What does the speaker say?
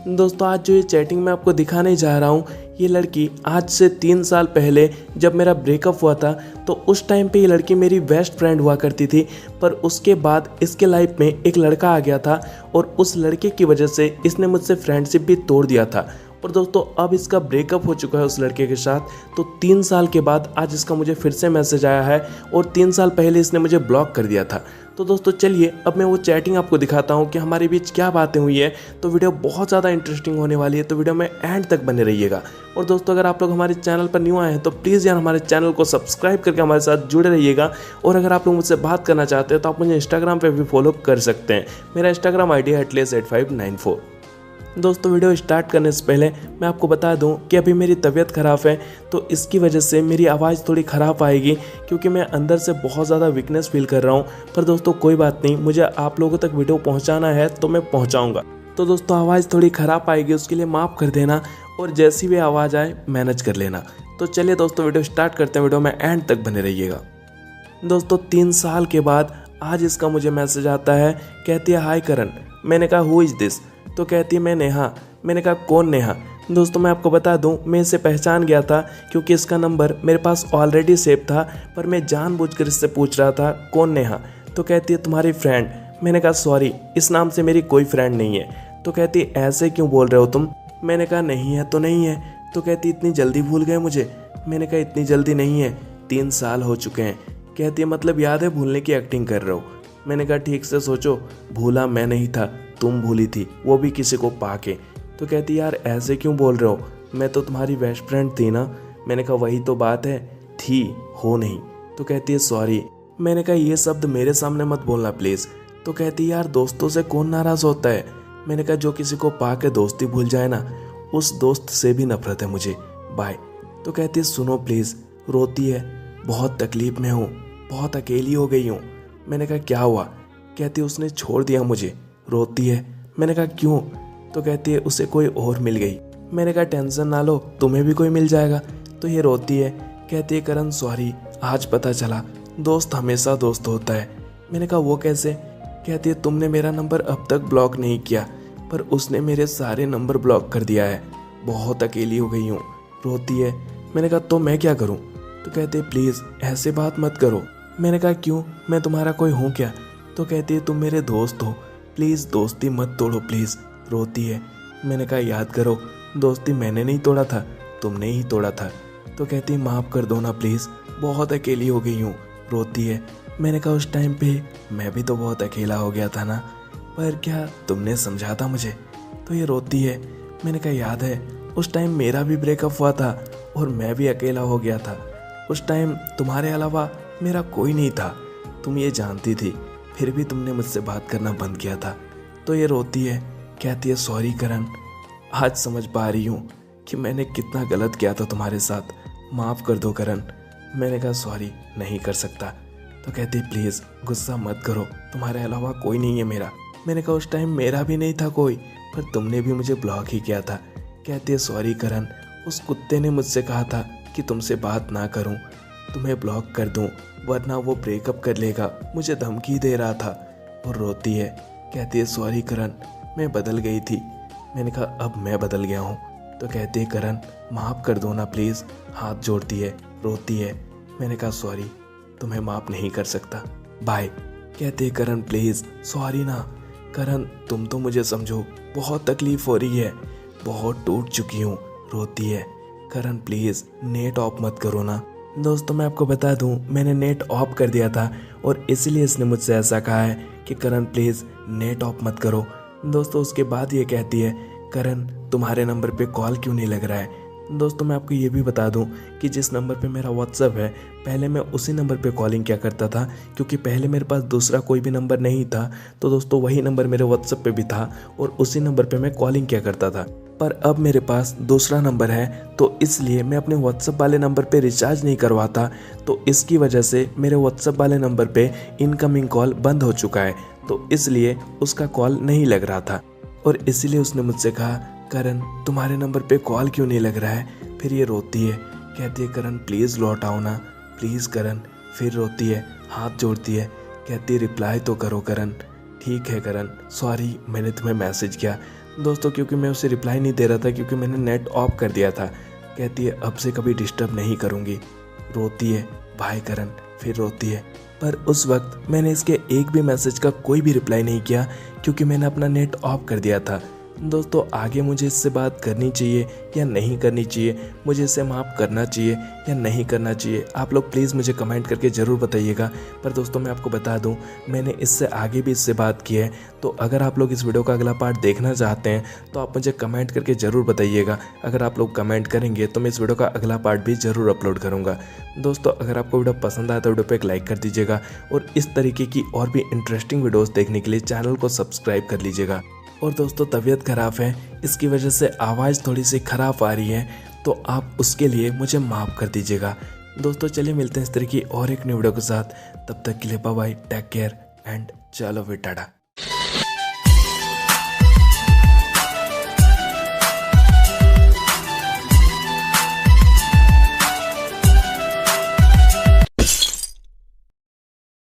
दोस्तों आज जो ये चैटिंग मैं आपको दिखाने जा रहा हूँ, ये लड़की आज से 3 साल पहले जब मेरा ब्रेकअप हुआ था तो उस टाइम पे ये लड़की मेरी बेस्ट फ्रेंड हुआ करती थी। पर उसके बाद इसके लाइफ में एक लड़का आ गया था और उस लड़के की वजह से इसने मुझसे फ्रेंडशिप भी तोड़ दिया था। और दोस्तों अब इसका ब्रेकअप हो चुका है उस लड़के के साथ। तो 3 साल के बाद आज इसका मुझे फिर से मैसेज आया है और 3 साल पहले इसने मुझे ब्लॉक कर दिया था। तो दोस्तों चलिए अब मैं वो चैटिंग आपको दिखाता हूँ कि हमारे बीच क्या बातें हुई है। तो वीडियो बहुत ज़्यादा इंटरेस्टिंग होने वाली है, तो वीडियो में एंड तक बने रहिएगा। और दोस्तों अगर आप लोग हमारे चैनल पर न्यू आए हैं तो प्लीज़ यार हमारे चैनल को सब्सक्राइब करके हमारे साथ जुड़े रहिएगा। और अगर आप लोग मुझसे बात करना चाहते हैं तो आप मुझे इंस्टाग्राम पर भी फॉलो कर सकते हैं। मेरा इंस्टाग्राम ID है @8594। दोस्तों वीडियो स्टार्ट करने से पहले मैं आपको बता दूं कि अभी मेरी तबीयत ख़राब है, तो इसकी वजह से मेरी आवाज़ थोड़ी ख़राब आएगी क्योंकि मैं अंदर से बहुत ज़्यादा वीकनेस फील कर रहा हूं। पर दोस्तों कोई बात नहीं, मुझे आप लोगों तक वीडियो पहुंचाना है तो मैं पहुंचाऊंगा। तो दोस्तों आवाज़ थोड़ी ख़राब आएगी, उसके लिए माफ़ कर देना और जैसी भी आवाज़ आए मैनेज कर लेना। तो चलिए दोस्तों वीडियो स्टार्ट करते हैं, वीडियो में एंड तक बने रहिएगा। दोस्तों 3 साल के बाद आज इसका मुझे मैसेज आता है, कहती है हाय करण। मैंने कहा हु इज़ दिस? तो कहती है मैं नेहा। मैंने कहा कौन नेहा? दोस्तों मैं आपको बता दूं मैं इसे पहचान गया था क्योंकि इसका नंबर मेरे पास ऑलरेडी सेव था, पर मैं जानबूझकर इससे पूछ रहा था कौन नेहा। तो कहती है तुम्हारी फ्रेंड। मैंने कहा सॉरी, इस नाम से मेरी कोई फ्रेंड नहीं है। तो कहती है ऐसे क्यों बोल रहे हो तुम? मैंने कहा नहीं है तो नहीं है। तो कहती इतनी जल्दी भूल गए मुझे? मैंने कहा इतनी जल्दी नहीं है, 3 साल हो चुके हैं। कहती है मतलब याद है भूलने की एक्टिंग कर रहे हो? मैंने कहा ठीक से सोचो, भूला मैं नहीं था, तुम भूली थी, वो भी किसी को पाके। तो कहती यार ऐसे क्यों बोल रहे हो, मैं तो तुम्हारी बेस्ट फ्रेंड थी ना। मैंने कहा वही तो बात है, थी हो नहीं। तो कहती है सॉरी। मैंने कहा ये शब्द मेरे सामने मत बोलना प्लीज़। तो कहती यार दोस्तों से कौन नाराज़ होता है? मैंने कहा जो किसी को पाके दोस्ती भूल जाए ना, उस दोस्त से भी नफरत है मुझे, बाय। तो कहती है सुनो प्लीज़। रोती है, बहुत तकलीफ में हूँ, बहुत अकेली हो गई हूँ। मैंने कहा क्या हुआ? कहती उसने छोड़ दिया मुझे। रोती है। मैंने कहा क्यों? तो कहती है उसे कोई और मिल गई। मैंने कहा टेंशन ना लो, तुम्हें भी कोई मिल जाएगा। तो ये रोती है, कहती है करण सॉरी, आज पता चला दोस्त हमेशा दोस्त होता है। मैंने कहा वो कैसे? कहती है तुमने मेरा नंबर अब तक ब्लॉक नहीं किया, पर उसने मेरे सारे नंबर ब्लॉक कर दिया है, बहुत अकेली हो गई हूँ। रोती है। मैंने कहा तो मैं क्या करूँ? तो कहती है प्लीज़ ऐसे बात मत करो। मैंने कहा क्यों, मैं तुम्हारा कोई हूँ क्या? तो कहती है तुम मेरे दोस्त हो, प्लीज़ दोस्ती मत तोड़ो प्लीज़। रोती है। मैंने कहा याद करो, दोस्ती मैंने नहीं तोड़ा था, तुमने ही तोड़ा था। तो कहती है माफ़ कर दो ना प्लीज़, बहुत अकेली हो गई हूँ। रोती है। मैंने कहा उस टाइम पे मैं भी तो बहुत अकेला हो गया था ना, पर क्या तुमने समझा था मुझे? तो ये रोती है। मैंने कहा याद है उस टाइम मेरा भी ब्रेकअप हुआ था और मैं भी अकेला हो गया था। उस टाइम तुम्हारे अलावा मेरा कोई नहीं था, तुम ये जानती थी, फिर भी तुमने मुझसे बात करना बंद किया था। तो ये रोती है, कहती है सॉरी करण, आज समझ पा रही हूँ कि मैंने कितना गलत किया था तुम्हारे साथ, माफ़ कर दो करण। मैंने कहा सॉरी नहीं कर सकता। तो कहती प्लीज़ गुस्सा मत करो, तुम्हारे अलावा कोई नहीं है मेरा। मैंने कहा उस टाइम मेरा भी नहीं था कोई, पर तुमने भी मुझे ब्लॉक ही किया था। कहती है सॉरी करण, उस कुत्ते ने मुझसे कहा था कि तुमसे बात ना करूँ, तुम्हें ब्लॉक कर दूं, वरना वो ब्रेकअप कर लेगा, मुझे धमकी दे रहा था। और रोती है, कहती है सॉरी करण, मैं बदल गई थी। मैंने कहा अब मैं बदल गया हूँ। तो कहती है करण माफ़ कर दो ना प्लीज़, हाथ जोड़ती है। रोती है। मैंने कहा सॉरी, तुम्हें माफ़ नहीं कर सकता, बाय। कहती है करण प्लीज़ सॉरी ना। करण तुम तो मुझे समझो, बहुत तकलीफ़ हो रही है, बहुत टूट चुकी हूँ। रोती है। करण प्लीज़ नेट ऑफ मत करो ना। दोस्तों मैं आपको बता दूं मैंने नेट ऑफ कर दिया था और इसलिए इसने मुझसे ऐसा कहा है कि करण प्लीज़ नेट ऑफ मत करो। दोस्तों उसके बाद ये कहती है करण तुम्हारे नंबर पे कॉल क्यों नहीं लग रहा है? दोस्तों मैं आपको ये भी बता दूं कि जिस नंबर पे मेरा व्हाट्सएप है, पहले मैं उसी नंबर पे कॉलिंग किया करता था, क्योंकि पहले मेरे पास दूसरा कोई भी नंबर नहीं था। तो दोस्तों वही नंबर मेरे व्हाट्सएप पे भी था और उसी नंबर पे मैं कॉलिंग किया करता था। पर अब मेरे पास दूसरा नंबर है, तो इसलिए मैं अपने व्हाट्सएप वाले नंबर पे रिचार्ज नहीं करवाता। तो इसकी वजह से मेरे व्हाट्सएप वाले नंबर पे इनकमिंग कॉल बंद हो चुका है, तो इसलिए उसका कॉल नहीं लग रहा था। और इसलिए उसने मुझसे कहा करण तुम्हारे नंबर पे कॉल क्यों नहीं लग रहा है? फिर ये रोती है, कहती है करण प्लीज़ लौट आओ ना, प्लीज़ करण। फिर रोती है, हाथ जोड़ती है, कहती है रिप्लाई तो करो करण। ठीक है करण, सॉरी मैंने तुम्हें मैसेज किया, दोस्तों क्योंकि मैं उसे रिप्लाई नहीं दे रहा था, क्योंकि मैंने नेट ऑफ कर दिया था। कहती है अब से कभी डिस्टर्ब नहीं करूँगी। रोती है भाई करण, फिर रोती है। पर उस वक्त मैंने इसके एक भी मैसेज का कोई भी रिप्लाई नहीं किया, क्योंकि मैंने अपना नेट ऑफ कर दिया था। दोस्तों आगे मुझे इससे बात करनी चाहिए या नहीं करनी चाहिए, मुझे इसे माफ़ करना चाहिए या नहीं करना चाहिए, आप लोग प्लीज़ मुझे कमेंट करके ज़रूर बताइएगा। पर दोस्तों मैं आपको बता दूं, मैंने इससे आगे भी इससे बात की है, तो अगर आप लोग इस वीडियो का अगला पार्ट देखना चाहते हैं तो आप मुझे कमेंट करके ज़रूर बताइएगा। अगर आप लोग कमेंट करेंगे तो मैं इस वीडियो का अगला पार्ट भी ज़रूर अपलोड करूँगा। दोस्तों अगर आपको वीडियो पसंद आया तो वीडियो पर एक लाइक कर दीजिएगा, और इस तरीके की और भी इंटरेस्टिंग वीडियोज़ देखने के लिए चैनल को सब्सक्राइब कर लीजिएगा। और दोस्तों तबीयत ख़राब है, इसकी वजह से आवाज़ थोड़ी सी ख़राब आ रही है, तो आप उसके लिए मुझे माफ़ कर दीजिएगा। दोस्तों चलिए मिलते हैं इस तरह की और एक न्यू वीडियो के साथ, तब तक के लिए bye bye, take care and चलो फिर टाटा।